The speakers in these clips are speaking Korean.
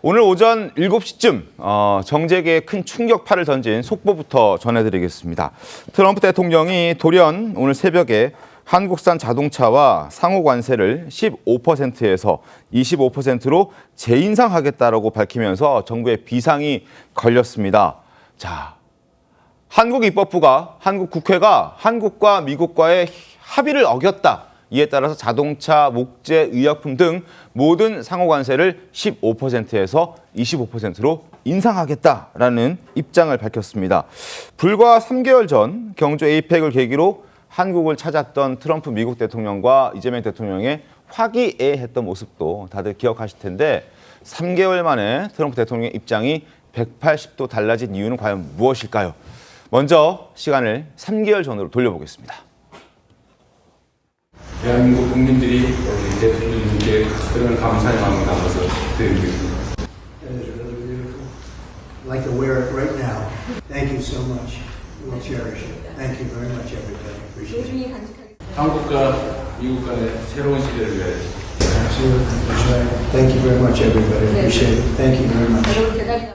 오늘 오전 7시쯤 정재계에 큰 충격파를 던진 속보부터 전해드리겠습니다. 트럼프 대통령이 돌연 오늘 새벽에 한국산 자동차와 상호 관세를 15%에서 25%로 재인상하겠다라고 밝히면서 정부의 비상이 걸렸습니다. 자, 한국 입법부가 한국 국회가 한국과 미국과의 합의를 어겼다. 이에 따라서 자동차, 목재, 의약품 등 모든 상호 관세를 15%에서 25%로 인상하겠다라는 입장을 밝혔습니다. 불과 3개월 전 경주 에이펙을 계기로 한국을 찾았던 트럼프 미국 대통령과 이재명 대통령의 화기애애했던 모습도 다들 기억하실 텐데 3개월 만에 트럼프 대통령의 입장이 180도 달라진 이유는 과연 무엇일까요? 먼저 시간을 3개월 전으로 돌려보겠습니다. 대한민국 국민들이 우리 대통령님께 그런 감사의 마음을 담아서 드리겠습니다. That is really beautiful. I'd like to wear it right now. Thank you so much. We'll cherish it. Thank you very much, everybody. Appreciate it. 한국과 미국 간의 새로운 시대를 위해 Absolutely. That's right. Thank you very much, everybody. Appreciate it. Thank you very much.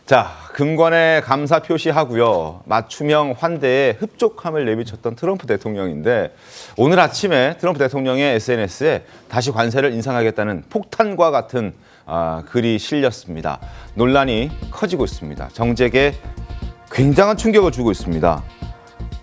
자, 금관에 감사 표시하고요. 맞춤형 환대에 흡족함을 내비쳤던 트럼프 대통령인데 오늘 아침에 트럼프 대통령의 SNS에 다시 관세를 인상하겠다는 폭탄과 같은 글이 실렸습니다. 논란이 커지고 있습니다. 정책에 굉장한 충격을 주고 있습니다.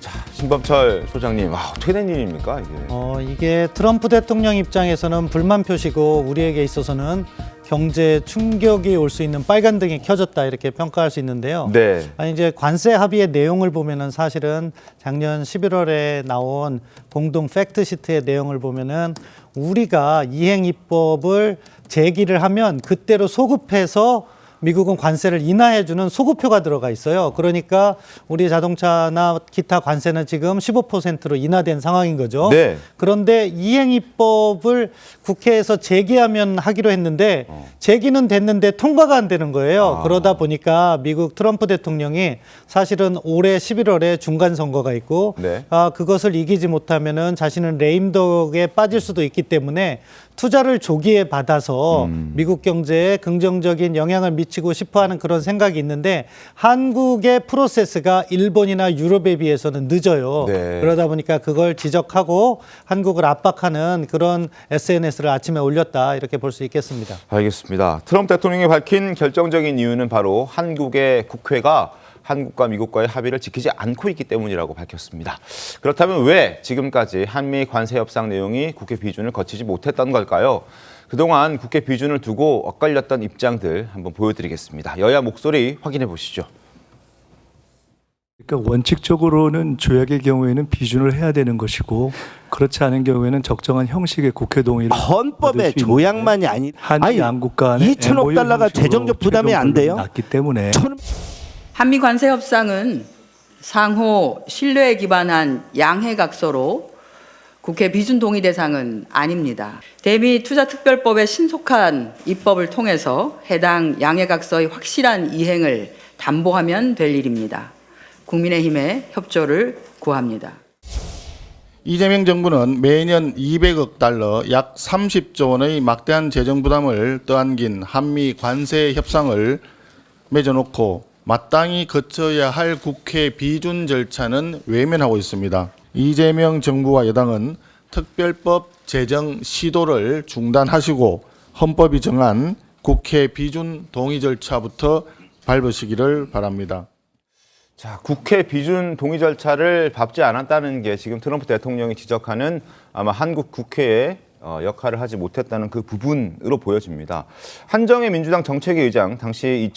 자, 신범철 소장님, 어떻게 된 일입니까 이게? 이게 트럼프 대통령 입장에서는 불만 표시고 우리에게 있어서는 경제 충격이 올 수 있는 빨간등이 켜졌다 이렇게 평가할 수 있는데요. 네. 이제 관세 합의의 내용을 보면은 사실은 작년 11월에 나온 공동 팩트시트의 내용을 보면은 우리가 이행 입법을 제기를 하면 그때로 소급해서 미국은 관세를 인하해주는 소급표가 들어가 있어요. 그러니까 우리 자동차나 기타 관세는 지금 15%로 인하된 상황인 거죠. 네. 그런데 이행입법을 국회에서 제기하면 하기로 했는데 제기는 됐는데 통과가 안 되는 거예요. 그러다 보니까 미국 트럼프 대통령이 사실은 올해 11월에 중간 선거가 있고 네. 그것을 이기지 못하면은 자신은 레임덕에 빠질 수도 있기 때문에 투자를 조기에 받아서 미국 경제에 긍정적인 영향을 미치고 싶어하는 그런 생각이 있는데 한국의 프로세스가 일본이나 유럽에 비해서는 늦어요. 네. 그러다 보니까 그걸 지적하고 한국을 압박하는 그런 SNS를 아침에 올렸다 이렇게 볼 수 있겠습니다. 알겠습니다. 트럼프 대통령이 밝힌 결정적인 이유는 바로 한국의 국회가 한국과 미국과의 합의를 지키지 않고 있기 때문이라고 밝혔습니다. 그렇다면 왜 지금까지 한미 관세 협상 내용이 국회 비준을 거치지 못했던 걸까요? 그동안 국회 비준을 두고 엇갈렸던 입장들 한번 보여드리겠습니다. 여야 목소리 확인해 보시죠. 그러니까 원칙적으로는 조약의 경우에는 비준을 해야 되는 것이고 그렇지 않은 경우에는 적정한 형식의 국회 동의를 헌법의 조약만이 아니 한미 양국 간의 2천억 달러가 재정적 부담이 안 돼요? 났기 때문에 한미 관세 협상은 상호 신뢰에 기반한 양해각서로 국회 비준 동의 대상은 아닙니다. 대미 투자특별법의 신속한 입법을 통해서 해당 양해각서의 확실한 이행을 담보하면 될 일입니다. 국민의힘의 협조를 구합니다. 이재명 정부는 매년 200억 달러, 약 30조 원의 막대한 재정 부담을 떠안긴 한미 관세 협상을 맺어놓고 마땅히 거쳐야 할 국회 비준 절차는 외면하고 있습니다. 이재명 정부와 여당은 특별법 제정 시도를 중단하시고 헌법이 정한 국회 비준 동의 절차부터 밟으시기를 바랍니다. 자, 국회 비준 동의 절차를 밟지 않았다는 게 지금 트럼프 대통령이 지적하는 아마 한국 국회의 역할을 하지 못했다는 그 부분으로 보여집니다. 한정혜 민주당 정책위 의장 당시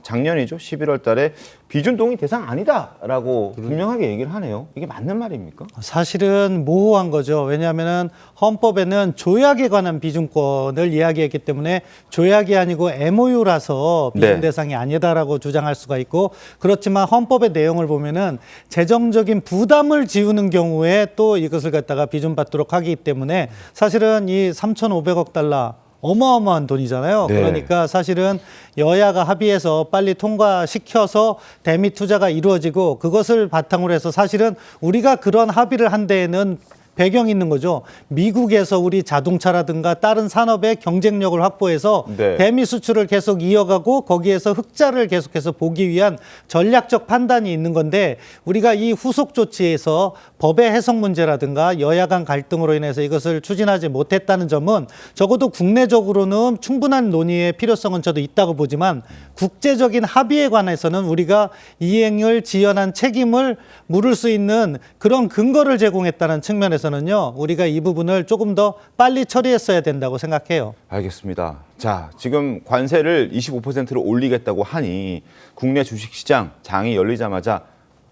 작년이죠. 11월 달에 비준 동의 대상 아니다라고 분명하게 얘기를 하네요. 이게 맞는 말입니까? 사실은 모호한 거죠. 왜냐하면 헌법에는 조약에 관한 비준권을 이야기했기 때문에 조약이 아니고 MOU라서 비준 네. 대상이 아니다라고 주장할 수가 있고 그렇지만 헌법의 내용을 보면은 재정적인 부담을 지우는 경우에 또 이것을 갖다가 비준받도록 하기 때문에 사실은 이 3,500억 달러 어마어마한 돈이잖아요. 네. 그러니까 사실은 여야가 합의해서 빨리 통과시켜서 대미 투자가 이루어지고 그것을 바탕으로 해서 사실은 우리가 그런 합의를 한 데에는 배경이 있는 거죠. 미국에서 우리 자동차라든가 다른 산업의 경쟁력을 확보해서 네. 대미 수출을 계속 이어가고 거기에서 흑자를 계속해서 보기 위한 전략적 판단이 있는 건데 우리가 이 후속 조치에서 법의 해석 문제라든가 여야 간 갈등으로 인해서 이것을 추진하지 못했다는 점은 적어도 국내적으로는 충분한 논의의 필요성은 저도 있다고 보지만 국제적인 합의에 관해서는 우리가 이행을 지연한 책임을 물을 수 있는 그런 근거를 제공했다는 측면에서는요. 우리가 이 부분을 조금 더 빨리 처리했어야 된다고 생각해요. 알겠습니다. 자, 지금 관세를 25%로 올리겠다고 하니 국내 주식시장 장이 열리자마자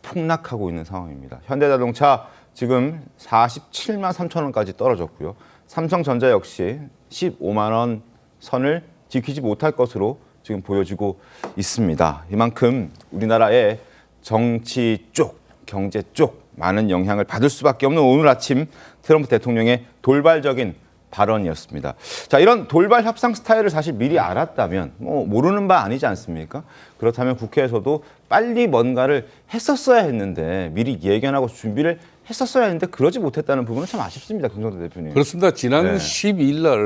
폭락하고 있는 상황입니다. 현대자동차 지금 47만 3천 원까지 떨어졌고요. 삼성전자 역시 15만 원 선을 지키지 못할 것으로 지금 보여지고 있습니다. 이만큼 우리나라의 정치 쪽, 경제 쪽 많은 영향을 받을 수밖에 없는 오늘 아침 트럼프 대통령의 돌발적인 발언이었습니다. 자, 이런 돌발 협상 스타일을 사실 미리 알았다면 모르는 바 아니지 않습니까? 그렇다면 국회에서도 빨리 뭔가를 했었어야 했는데 미리 예견하고 준비를 했었어야 했는데 그러지 못했다는 부분은 참 아쉽습니다. 김성태 대표님. 그렇습니다. 지난 네. 12일 날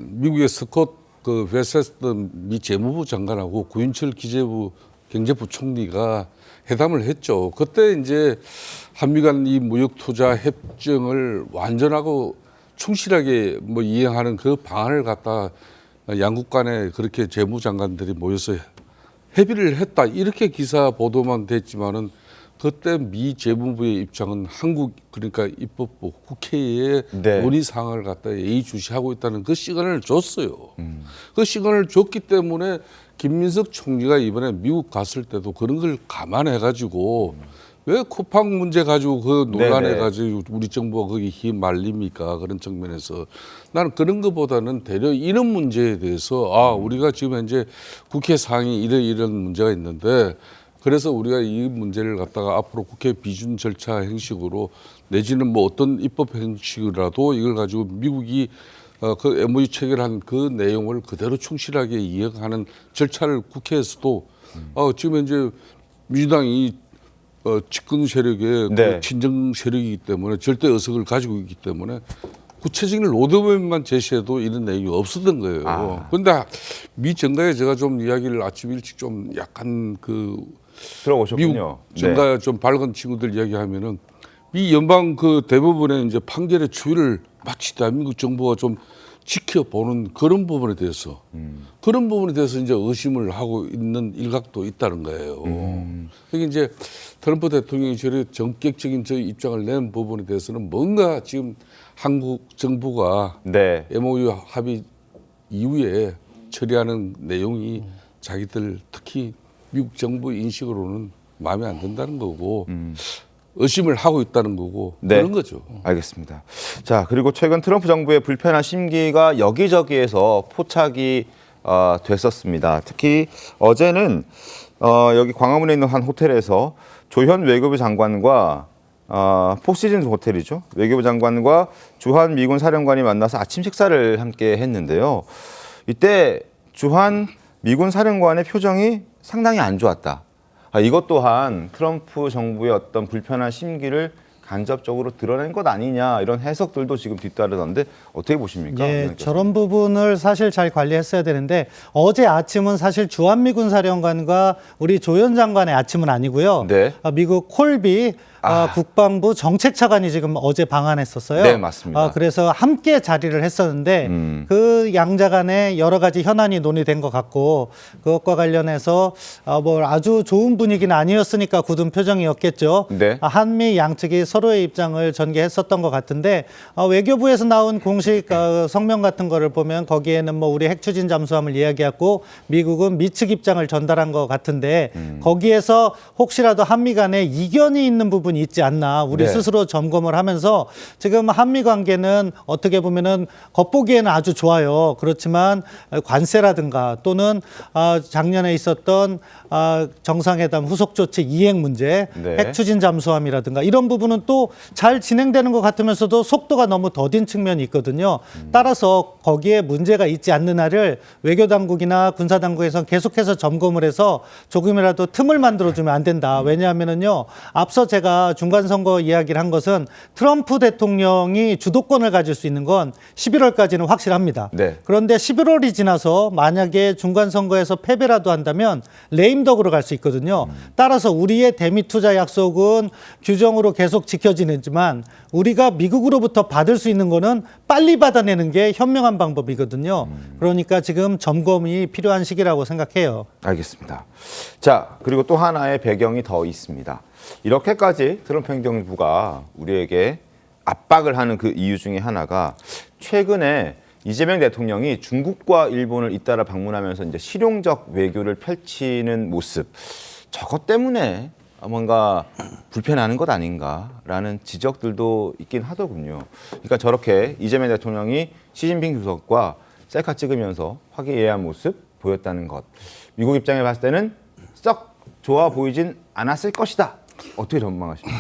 미국의 스콧 베세스턴 미 재무부 장관하고 구윤철 기재부 경제부 총리가 회담을 했죠. 그때 이제 한미 간 이 무역 투자 협정을 완전하고 충실하게 이행하는 그 방안을 갖다 양국 간에 그렇게 재무장관들이 모여서 협의를 했다. 이렇게 기사 보도만 됐지만은 그때 미 재무부의 입장은 한국 그러니까 입법부 국회에 네. 논의 사항을 갖다 예의주시하고 있다는 그 시간을 줬어요. 그 시간을 줬기 때문에 김민석 총리가 이번에 미국 갔을 때도 그런 걸 감안해가지고 왜 쿠팡 문제 가지고 그 논란해가지고 우리 정부가 거기 힘 말립니까? 그런 측면에서 나는 그런 것보다는 대려 이런 문제에 대해서 우리가 지금 현재 국회 상이 이런 문제가 있는데 그래서 우리가 이 문제를 갖다가 앞으로 국회 비준 절차 형식으로 내지는 어떤 입법 형식이라도 이걸 가지고 미국이 그 MOU 체결한 그 내용을 그대로 충실하게 이행하는 절차를 국회에서도 지금 현재 민주당이 집권 세력의 네. 그 친정 세력이기 때문에 절대 의석을 가지고 있기 때문에 구체적인 로드맵만 제시해도 이런 내용이 없었던 거예요. 그런데 미 정가에 제가 좀 이야기를 아침 일찍 좀 약간 들어오셨군요. 미국 정가에 좀 밝은 친구들 이야기하면은 미 연방 그 대부분의 이제 판결의 추이를 마치 대한민국 정부가 좀 지켜보는 그런 부분에 대해서 이제 의심을 하고 있는 일각도 있다는 거예요. 그러니까 이제 트럼프 대통령이 저런 전격적인 저 입장을 낸 부분에 대해서는 뭔가 지금 한국 정부가 네. MOU 합의 이후에 처리하는 내용이 자기들 특히 미국 정부 인식으로는 마음에 안 든다는 거고 의심을 하고 있다는 거고 네. 그런 거죠. 알겠습니다. 자, 그리고 최근 트럼프 정부의 불편한 심기가 여기저기에서 포착이 됐었습니다. 특히 어제는 여기 광화문에 있는 한 호텔에서 조현 외교부 장관과 포시즌 호텔이죠. 외교부 장관과 주한 미군 사령관이 만나서 아침 식사를 함께 했는데요. 이때 주한 미군 사령관의 표정이 상당히 안 좋았다. 이것 또한 트럼프 정부의 어떤 불편한 심기를 간접적으로 드러낸 것 아니냐 이런 해석들도 지금 뒤따르던데 어떻게 보십니까? 예, 저런 부분을 사실 잘 관리했어야 되는데 어제 아침은 사실 주한미군 사령관과 우리 조현 장관의 아침은 아니고요. 네. 미국 콜비 국방부 정책차관이 지금 어제 방한했었어요. 네, 맞습니다. 그래서 함께 자리를 했었는데 그 양자 간에 여러 가지 현안이 논의된 것 같고 그것과 관련해서 뭐 아주 좋은 분위기는 아니었으니까 굳은 표정이었겠죠. 네. 한미 양측이 서로의 입장을 전개했었던 것 같은데 외교부에서 나온 공식 성명 같은 거를 보면 거기에는 뭐 우리 핵추진 잠수함을 이야기하고 미국은 미측 입장을 전달한 것 같은데 거기에서 혹시라도 한미 간에 이견이 있는 부분이 있지 않나 우리 네. 스스로 점검을 하면서 지금 한미 관계는 어떻게 보면은 겉보기에는 아주 좋아요. 그렇지만 관세라든가 또는 작년에 있었던 정상회담 후속 조치 이행 문제, 네. 핵추진 잠수함이라든가 이런 부분은 또 잘 진행되는 것 같으면서도 속도가 너무 더딘 측면이 있거든요. 따라서 거기에 문제가 있지 않는 한을 외교당국이나 군사당국에서 계속해서 점검을 해서 조금이라도 틈을 만들어주면 안 된다. 왜냐하면은요, 앞서 제가 우리가 중간선거 이야기를 한 것은 트럼프 대통령이 주도권을 가질 수 있는 건 11월까지는 확실합니다. 네. 그런데 11월이 지나서 만약에 중간선거에서 패배라도 한다면 레임덕으로 갈 수 있거든요. 따라서 우리의 대미 투자 약속은 규정으로 계속 지켜지지만 우리가 미국으로부터 받을 수 있는 거는 빨리 받아내는 게 현명한 방법이거든요. 그러니까 지금 점검이 필요한 시기라고 생각해요. 알겠습니다. 자, 그리고 또 하나의 배경이 더 있습니다. 이렇게까지 트럼프 행정부가 우리에게 압박을 하는 그 이유 중에 하나가 최근에 이재명 대통령이 중국과 일본을 잇따라 방문하면서 이제 실용적 외교를 펼치는 모습, 저것 때문에 뭔가 불편하는 것 아닌가라는 지적들도 있긴 하더군요. 그러니까 저렇게 이재명 대통령이 시진핑 주석과 셀카 찍으면서 화기애애한 모습 보였다는 것. 미국 입장에 봤을 때는 썩 좋아 보이진 않았을 것이다. 어떻게 전망하십니까?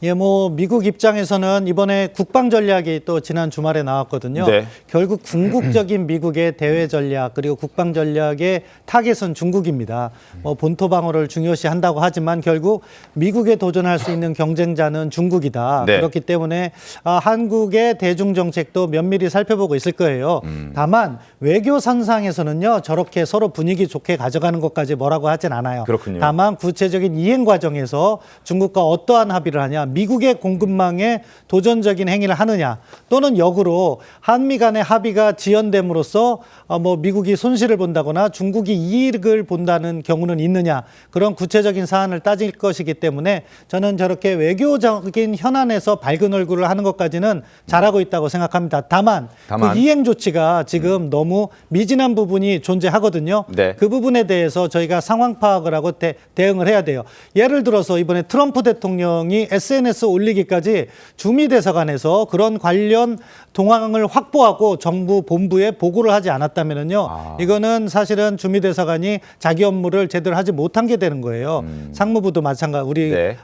예, 뭐 미국 입장에서는 이번에 국방 전략이 또 지난 주말에 나왔거든요. 네. 결국 궁극적인 미국의 대외 전략 그리고 국방 전략의 타겟은 중국입니다. 뭐 본토 방어를 중요시한다고 하지만 결국 미국에 도전할 수 있는 경쟁자는 중국이다. 네. 그렇기 때문에 한국의 대중 정책도 면밀히 살펴보고 있을 거예요. 다만 외교 선상에서는요 저렇게 서로 분위기 좋게 가져가는 것까지 뭐라고 하진 않아요. 그렇군요. 다만 구체적인 이행 과정에서 중국과 어떠한 합의를 하냐, 미국의 공급망에 도전적인 행위를 하느냐, 또는 역으로 한미 간의 합의가 지연됨으로써 뭐 미국이 손실을 본다거나 중국이 이익을 본다는 경우는 있느냐, 그런 구체적인 사안을 따질 것이기 때문에 저는 저렇게 외교적인 현안에서 밝은 얼굴을 하는 것까지는 잘하고 있다고 생각합니다. 다만 그 이행 조치가 지금 너무 미진한 부분이 존재하거든요. 네. 그 부분에 대해서 저희가 상황 파악을 하고 대응을 해야 돼요. 예를 들어서 이번에 트럼프 대통령이 SNS 올리기까지 주미대사관에서 그런 관련 동향을 확보하고 정부 본부에 보고를 하지 않았다면요, 이거는 사실은 주미대사관이 자기 업무를 제대로 하지 못한 게 되는 거예요. 상무부도 마찬가지, 우리 네.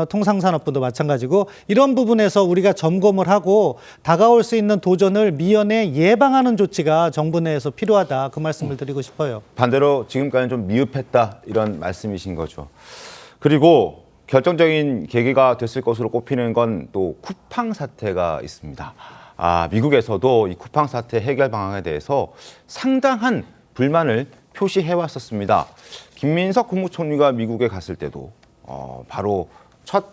통상산업부도 마찬가지고, 이런 부분에서 우리가 점검을 하고 다가올 수 있는 도전을 미연에 예방하는 조치가 정부 내에서 필요하다, 그 말씀을 드리고 싶어요. 반대로 지금까지는 좀 미흡했다 이런 말씀이신 거죠. 그리고 결정적인 계기가 됐을 것으로 꼽히는 건 또 쿠팡 사태가 있습니다. 미국에서도 이 쿠팡 사태 해결 방안에 대해서 상당한 불만을 표시해 왔었습니다. 김민석 국무총리가 미국에 갔을 때도 바로 첫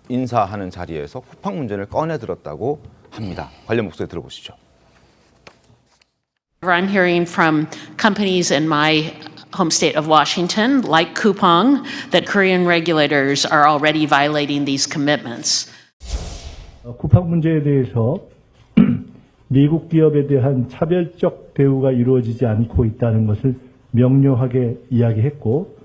인사하는 자리에서 쿠팡 문제를 꺼내 들었다고 합니다. 관련 목소리 들어보시죠. I'm hearing from companies in my home state of Washington, like Coupang, that Korean regulators are already violating these commitments. 쿠팡 문제에 대해서 미국 기업에 대한 차별적 대우가 이루어지지 않고 있다는 것을 명료하게 이야기했고,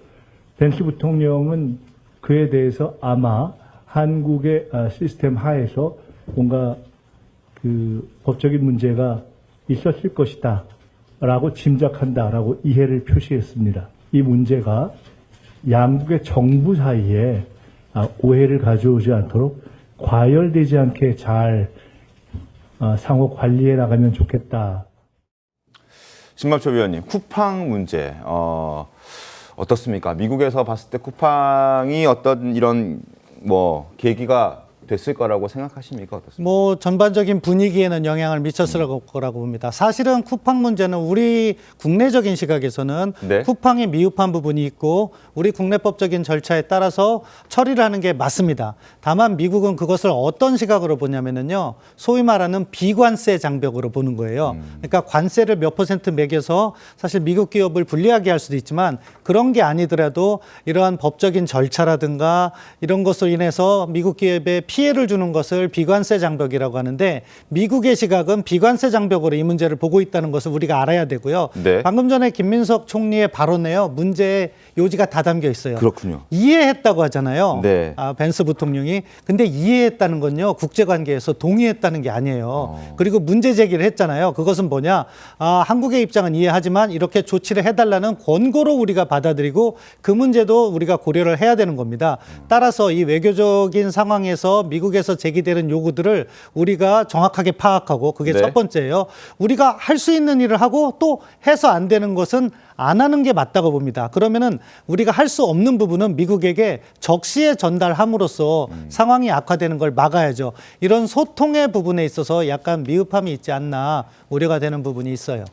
펜스 부통령은 그에 대해서 아마 한국의 시스템 하에서 뭔가 그 법적인 문제가 있었을 것이다 라고 짐작한다라고 이해를 표시했습니다. 이 문제가 양국의 정부 사이에 오해를 가져오지 않도록 과열되지 않게 잘 상호 관리해 나가면 좋겠다. 신범철 위원님, 쿠팡 문제 어떻습니까? 미국에서 봤을 때 쿠팡이 어떤 이런 뭐 계기가 됐을 거라고 생각하십니까? 어떻습니까? 뭐 전반적인 분위기에는 영향을 미쳤을 거라고 봅니다. 사실은 쿠팡 문제는 우리 국내적인 시각에서는 네. 쿠팡이 미흡한 부분이 있고 우리 국내법적인 절차에 따라서 처리를 하는 게 맞습니다. 다만 미국은 그것을 어떤 시각으로 보냐면요, 소위 말하는 비관세 장벽으로 보는 거예요. 그러니까 관세를 몇 % 매겨서 사실 미국 기업을 불리하게 할 수도 있지만 그런 게 아니더라도 이러한 법적인 절차라든가 이런 것으로 인해서 미국 기업에 피해를 주는 것을 비관세 장벽이라고 하는데, 미국의 시각은 비관세 장벽으로 이 문제를 보고 있다는 것을 우리가 알아야 되고요. 네. 방금 전에 김민석 총리의 발언에요, 문제의 요지가 다 담겨 있어요. 그렇군요. 이해했다고 하잖아요. 네. 벤스 부통령이. 근데 이해했다는 건요, 국제관계에서 동의했다는 게 아니에요. 그리고 문제 제기를 했잖아요. 그것은 뭐냐, 한국의 입장은 이해하지만 이렇게 조치를 해달라는 권고로 우리가 받아들이고 그 문제도 우리가 고려를 해야 되는 겁니다. 따라서 이 외교적인 상황에서 미국에서 제기되는 요구들을 우리가 정확하게 파악하고 그게 네. 첫 번째예요. 우리가 할 수 있는 일을 하고 또 해서 안 되는 것은 안 하는 게 맞다고 봅니다. 그러면은 우리가 할 수 없는 부분은 미국에게 적시에 전달함으로써 상황이 악화되는 걸 막아야죠. 이런 소통의 부분에 있어서 약간 미흡함이 있지 않나 우려가 되는 부분이 있어요.